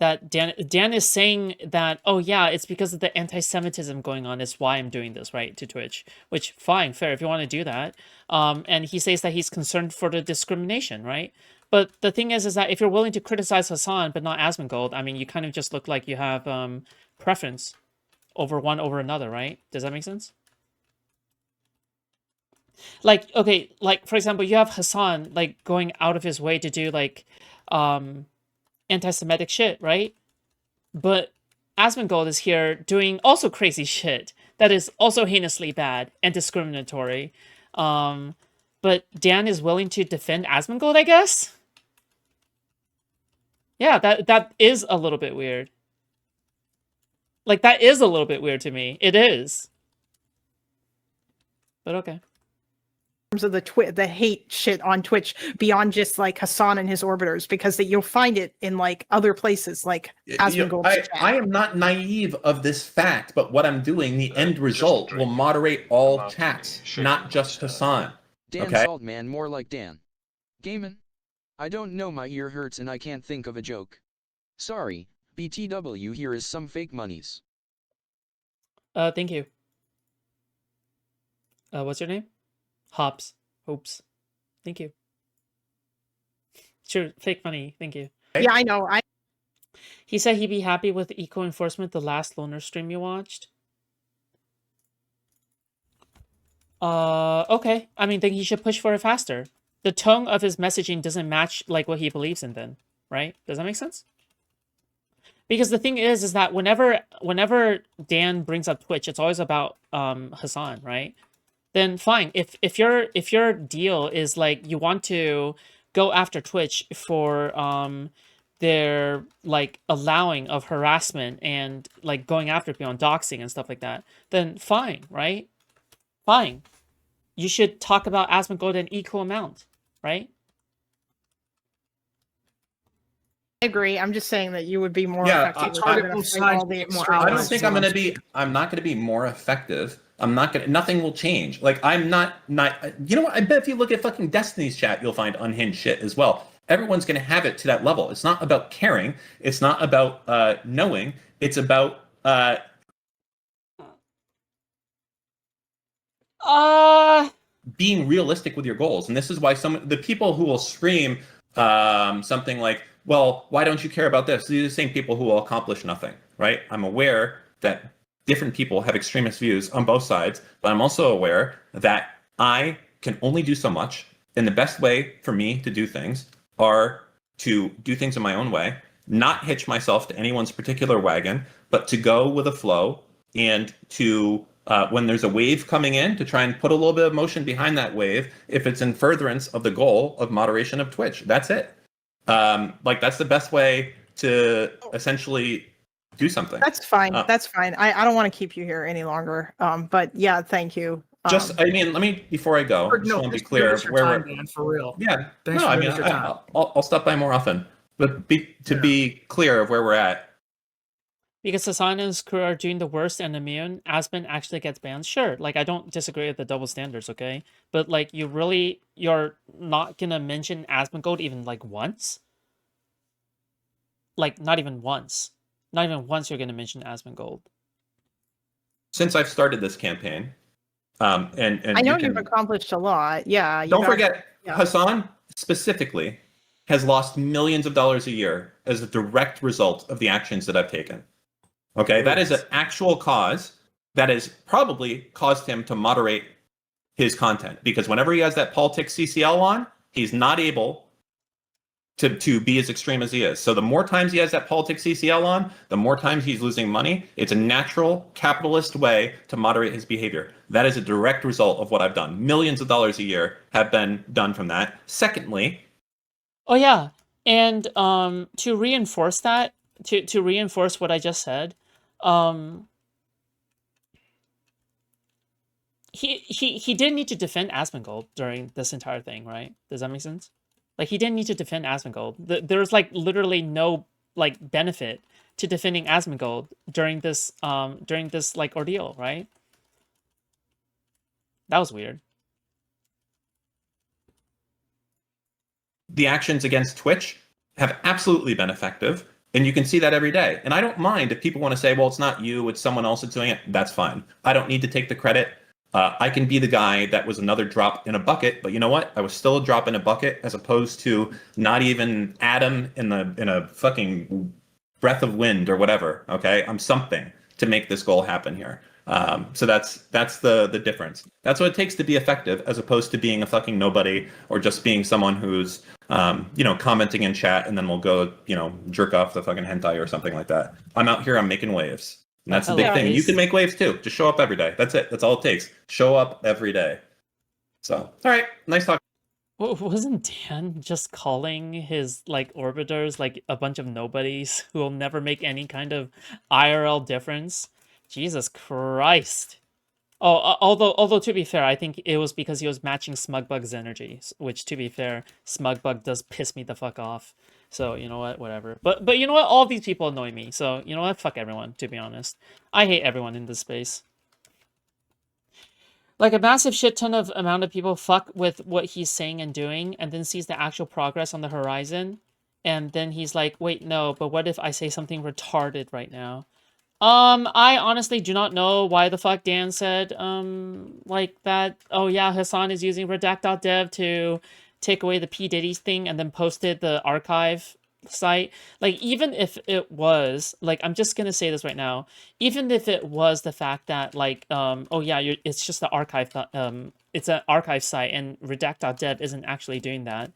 Dan is saying that, oh yeah, it's because of the anti-Semitism going on. It's why I'm doing this, right, to Twitch. Which, fine, fair, if you want to do that. And he says that he's concerned for the discrimination, right? But the thing is that if you're willing to criticize Hassan but not Asmongold, I mean, you kind of just look like you have preference over one over another, right? Does that make sense? Like, okay, like for example, you have Hassan like going out of his way to do like anti-Semitic shit, right? But Asmongold is here doing also crazy shit that is also heinously bad and discriminatory. But Dan is willing to defend Asmongold, I guess? Yeah, that is a little bit weird. Like, that is a little bit weird to me. It is. But okay. Terms of the hate shit on Twitch beyond just like Hassan and his orbiters, because you'll find it in like other places like Asmongold's I am not naive of this fact, but what I'm doing, the end result will moderate all chats, not just Hassan. Dan Okay? Saltman, more like Dan. Gaiman? I don't know, my ear hurts and I can't think of a joke. Sorry, BTW, here is some fake monies. Thank you. What's your name? Hops. Hopes. Thank you. Sure, fake money. Thank you. Yeah, I know. He said he'd be happy with eco enforcement, the last loner stream you watched. Okay. I mean, then he should push for it faster. The tone of his messaging doesn't match like what he believes in then, right? Does that make sense? Because the thing is that whenever Dan brings up Twitch, it's always about Hassan, right? Then fine. If your deal is like you want to go after Twitch for their like allowing of harassment and like going after people on doxing and stuff like that, then fine, right? Fine. You should talk about Asmongold an equal amount, right? I agree. I'm just saying that you would be more Yeah, effective. I don't think I'm not gonna be more effective. Nothing will change. Like, I'm not, you know what? I bet if you look at fucking Destiny's chat, you'll find unhinged shit as well. Everyone's going to have it to that level. It's not about caring. It's not about knowing. It's about being realistic with your goals. And this is why the people who will scream something like, well, why don't you care about this? These are the same people who will accomplish nothing, right? I'm aware that different people have extremist views on both sides, but I'm also aware that I can only do so much. And the best way for me to do things are to do things in my own way, not hitch myself to anyone's particular wagon, but to go with a flow and to, when there's a wave coming in, to try and put a little bit of motion behind that wave if it's in furtherance of the goal of moderation of Twitch. That's it. Like, that's the best way to essentially do something. That's fine. That's fine. I don't want to keep you here any longer. But yeah, thank you. I mean, let me, before I go, just want to be clear of where we're... Dan, for real. Yeah. Thanks no, for I mean, I'll stop by more often. But to be clear of where we're at. Because Hassan and his crew are doing the worst and immune, Aspen actually gets banned. Sure, like, I don't disagree with the double standards, okay? But, like, you're not gonna mention Asmongold even, like, once? Like, not even once. Not even once you're gonna mention Asmongold. Since I've started this campaign, and I know you've accomplished a lot. Yeah. Don't forget, Hassan specifically has lost millions of dollars a year as a direct result of the actions that I've taken. Okay, that is an actual cause that has probably caused him to moderate his content, because whenever he has that politics CCL on, he's not able to be as extreme as he is. So the more times he has that politics CCL on, the more times he's losing money. It's a natural capitalist way to moderate his behavior. That is a direct result of what I've done. Millions of dollars a year have been done from that. Secondly... Oh yeah, and to reinforce that, to reinforce what I just said, he didn't need to defend Asmongold during this entire thing, right? Does that make sense? Like, he didn't need to defend Asmongold. There's like literally no like benefit to defending Asmongold during this like ordeal, right? That was weird. The actions against Twitch have absolutely been effective. And you can see that every day. And I don't mind if people want to say, well, it's not you, it's someone else that's doing it. That's fine. I don't need to take the credit. I can be the guy that was another drop in a bucket, but you know what? I was still a drop in a bucket as opposed to not even atom in a fucking breath of wind or whatever. Okay, I'm something to make this goal happen here. So that's the difference. That's what it takes to be effective, as opposed to being a fucking nobody or just being someone who's commenting in chat and then we'll go jerk off the fucking hentai or something like that. I'm out here. I'm making waves. And that's the big thing. And you can make waves too. Just show up every day. That's it. That's all it takes. Show up every day. So, all right. Nice talk. Wasn't Dan just calling his orbiters a bunch of nobodies who will never make any kind of IRL difference? Jesus Christ. Oh, although to be fair, I think it was because he was matching Smugbug's energy, which to be fair, Smugbug does piss me the fuck off. So, you know what, whatever. But you know what, all these people annoy me. So, you know what, fuck everyone, to be honest. I hate everyone in this space. A massive shit ton of amount of people fuck with what he's saying and doing, and then sees the actual progress on the horizon, and then he's like, wait, no, but what if I say something retarded right now? I honestly do not know why the fuck Dan said, that, oh yeah, Hassan is using redact.dev to take away the P. Diddy thing and then posted the archive site. Even if it was, I'm just gonna say this right now, even if it was the fact that, oh yeah, it's just the archive, it's an archive site and redact.dev isn't actually doing that,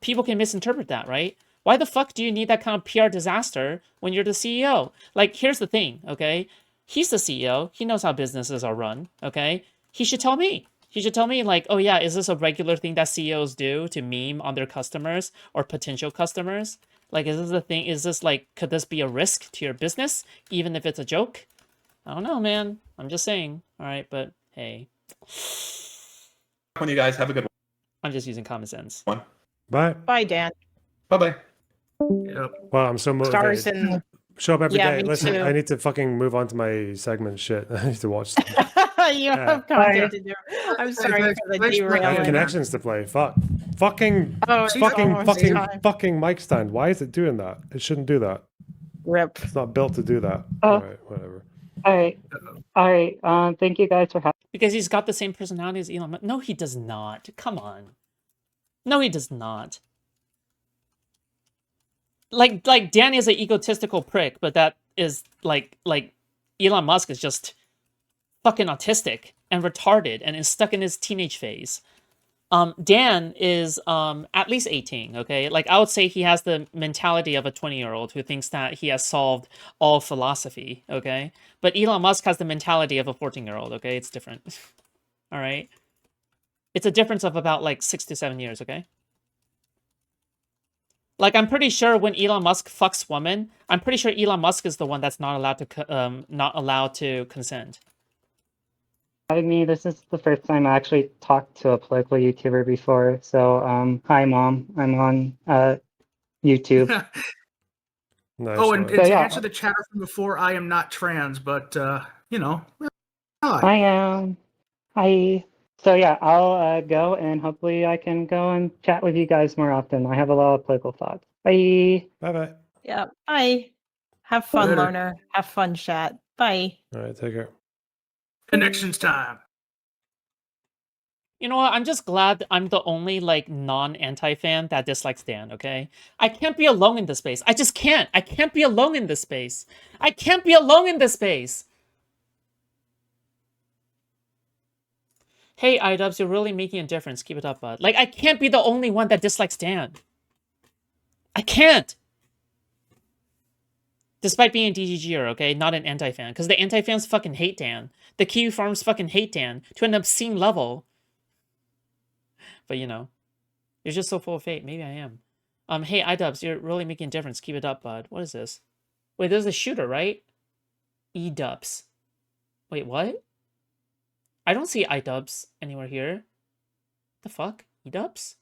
people can misinterpret that, right? Why the fuck do you need that kind of PR disaster when you're the CEO? Here's the thing, okay? He's the CEO. He knows how businesses are run, okay? He should tell me. He should tell me, oh yeah, is this a regular thing that CEOs do to meme on their customers or potential customers? Is this a thing? Is this, could this be a risk to your business, even if it's a joke? I don't know, man. I'm just saying. All right, but hey. When you guys have a good one. I'm just using common sense. Bye. Bye, Dan. Bye-bye. Yep. Wow, I'm so motivated. Stars and Show up every Yeah, day. me Listen, too. I need to fucking move on to my segment shit. I need to watch you have content to do. I'm sorry for the I have derailing. connections to play. Fuck. Fucking Oh, it's almost time. fucking mic stand. Why is it doing that? It shouldn't do that. Rip. It's not built to do that. Oh. Alright, whatever. All right. Thank you guys for having. Because he's got the same personality as Elon Musk. No, he does not. Come on. No, he does not. Dan is an egotistical prick, but that is like Elon Musk is just fucking autistic and retarded and is stuck in his teenage phase. Dan is at least 18, okay? I would say he has the mentality of a 20-year-old who thinks that he has solved all philosophy, okay? But Elon Musk has the mentality of a 14-year-old, okay? It's different. All right? It's a difference of about 6 to 7 years, okay? I'm pretty sure when Elon Musk fucks women, I'm pretty sure Elon Musk is the one that's not allowed to consent. Me. This is the first time I actually talked to a political YouTuber before. So, hi, Mom. I'm on YouTube. Nice. Oh, and nice. to yeah. answer the chatter from before, I am not trans, but hi. I am. Hi. So yeah, I'll go and hopefully I can go and chat with you guys more often. I have a lot of political thoughts. Bye. Bye-bye. Yeah. Bye. Have fun, Later. learner. Have fun, chat. Bye. Alright, take care. Connections time. You know what? I'm just glad I'm the only non-anti fan that dislikes Dan, okay? I can't be alone in this space. I just can't. I can't be alone in this space. I can't be alone in this space. Hey, iDubbbz, you're really making a difference. Keep it up, bud. I can't be the only one that dislikes Dan. I can't. Despite being a DGGer, okay? Not an anti-fan. Because the anti-fans fucking hate Dan. The Kiwi farms fucking hate Dan. To an obscene level. But, you're just so full of hate. Maybe I am. Hey, iDubbbz, you're really making a difference. Keep it up, bud. What is this? Wait, there's a shooter, right? eDubbbz. Wait, what? I don't see iDubbbz anywhere here. The fuck? eDubbbz?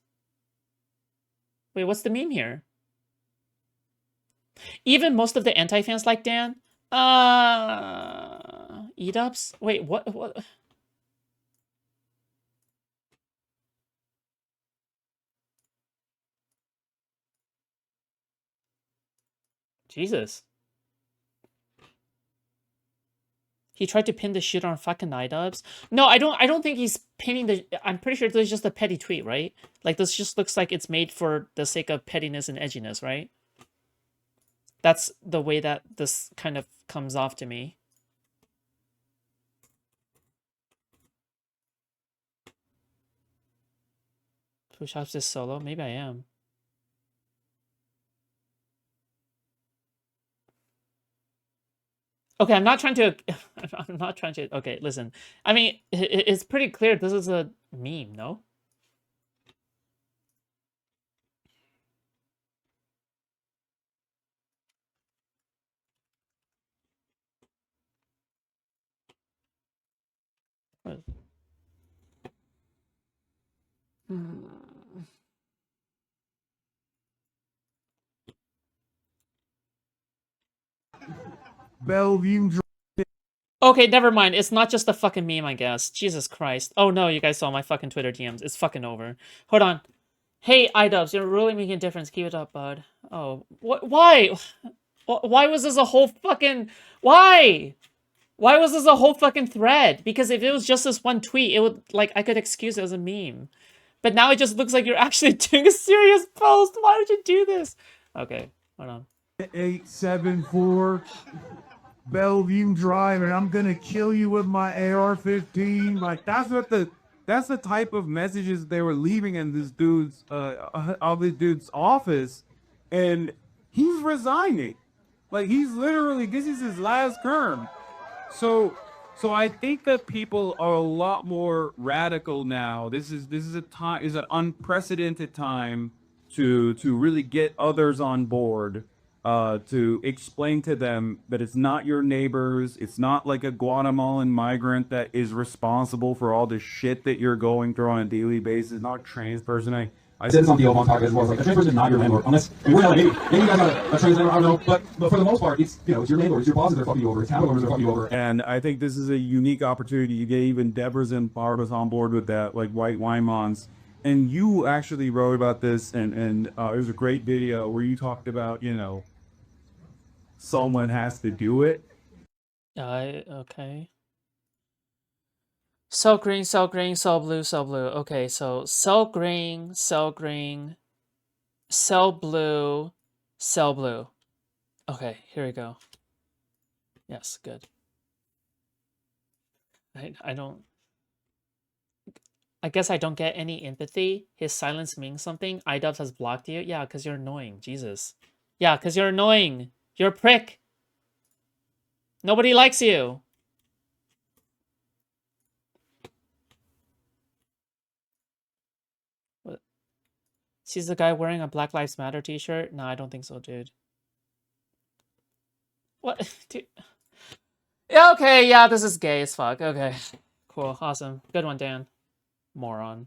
Wait, what's the meme here? Even most of the anti-fans like Dan? eDubbbz? Wait, what? Jesus. He tried to pin the shit on fucking iDubbbz. No, I don't think he's pinning the... I'm pretty sure this is just a petty tweet, right? Like, this just looks like it's made for the sake of pettiness and edginess, right? That's the way that this kind of comes off to me. Foodshops is solo? Maybe I am. Okay, I'm not trying to... I'm not trying to... Okay, listen. I mean, it's pretty clear this is a meme, no? What? Bellevue. Okay, never mind. It's not just a fucking meme, I guess. Jesus Christ. Oh no, you guys saw my fucking Twitter DMs. It's fucking over. Hold on. Hey, iDubbbz, you're really making a difference. Keep it up, bud. Oh, what? Why? Why was this a whole fucking... Why? Why was this a whole fucking thread? Because if it was just this one tweet, it would, like, I could excuse it as a meme. But now it just looks like you're actually doing a serious post. Why would you do this? Okay, hold on. 874 Bellevue Drive, and I'm gonna kill you with my AR-15. Like, that's the type of messages they were leaving in this dude's office, and he's resigning. Like, he's literally, this is his last term. So I think that people are a lot more radical now. This is an unprecedented time to really get others on board, to explain to them that it's not your neighbors, it's not like a Guatemalan migrant that is responsible for all the shit that you're going through on a daily basis, not a trans person. I said this on the Obama podcast as well. It's like, a trans person is not your landlord. Unless, we're not, maybe you guys are a trans landlord, I don't know. But for the most part, it's, you know, it's your landlord, it's your bosses that are fucking you over, it's handlers that are fucking you over. And I think this is a unique opportunity. You get even Deborah's and Barbara's on board with that, like White Wymons. And you actually wrote about this, and it was a great video where you talked about, you know, someone has to do it. Okay. Cell green, cell green, cell blue, cell blue. Okay, so cell green, cell green, cell blue, cell blue. Okay, here we go. Yes, good. I don't... I guess I don't get any empathy. His silence means something. iDubbbz has blocked you. Yeah, because you're annoying. Jesus. Yeah, because you're annoying. You're a prick. Nobody likes you. What? She's the guy wearing a Black Lives Matter t-shirt? No, I don't think so, dude. What? Dude. Yeah, okay, yeah, this is gay as fuck. Okay. Cool, awesome. Good one, Dan. Moron.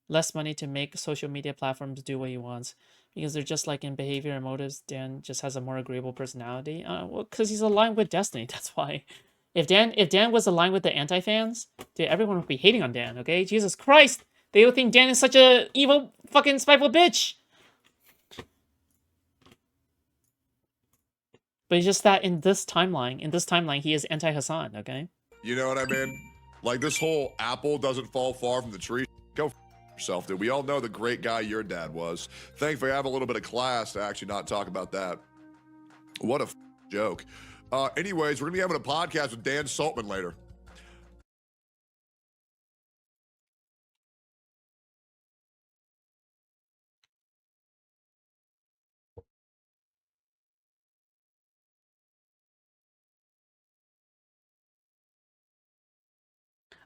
Less money to make social media platforms do what he wants. Because they're just like in behavior and motives. Dan just has a more agreeable personality. Well, because he's aligned with Destiny, that's why. If Dan was aligned with the anti-fans, dude, everyone would be hating on Dan, okay? Jesus Christ! They would think Dan is such a evil, fucking spiteful bitch! But it's just that in this timeline, he is anti-Hassan, okay? You know what I mean? Like, this whole apple doesn't fall far from the tree. Go yourself, dude. We all know the great guy your dad was. Thankfully, I have a little bit of class to actually not talk about that. What a joke. Anyways, we're going to be having a podcast with Dan Saltman later.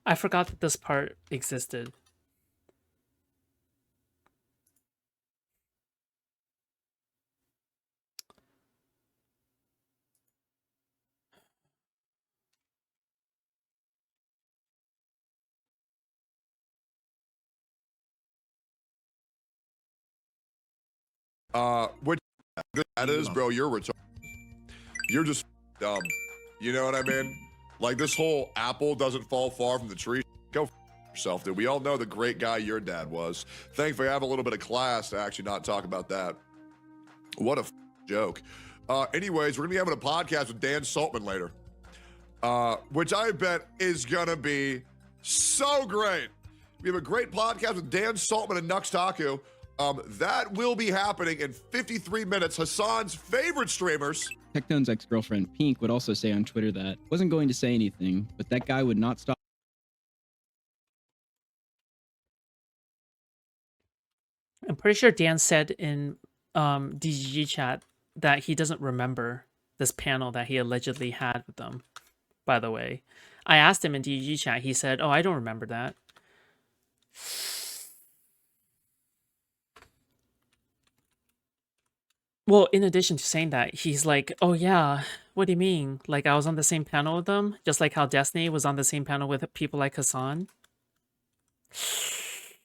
I forgot that this part existed. What that is, bro, you're retarded. You're just dumb. You know what I mean? Like, this whole apple doesn't fall far from the tree. Go yourself, dude. We all know the great guy your dad was. Thankfully, I have a little bit of class to actually not talk about that. What a joke. Anyways, we're gonna be having a podcast with Dan Saltman later, which I bet is gonna be so great. We have a great podcast with Dan Saltman and Nux Taku. That will be happening in 53 minutes. Hassan's favorite streamers. Tectone's ex-girlfriend Pink would also say on Twitter that wasn't going to say anything, but that guy would not stop. I'm pretty sure Dan said in DGG chat that he doesn't remember this panel that he allegedly had with them, by the way. I asked him in DGG chat. He said, oh, I don't remember that. Well, in addition to saying that, he's like, oh yeah, what do you mean? Like, I was on the same panel with them? Just like how Destiny was on the same panel with people like Hassan?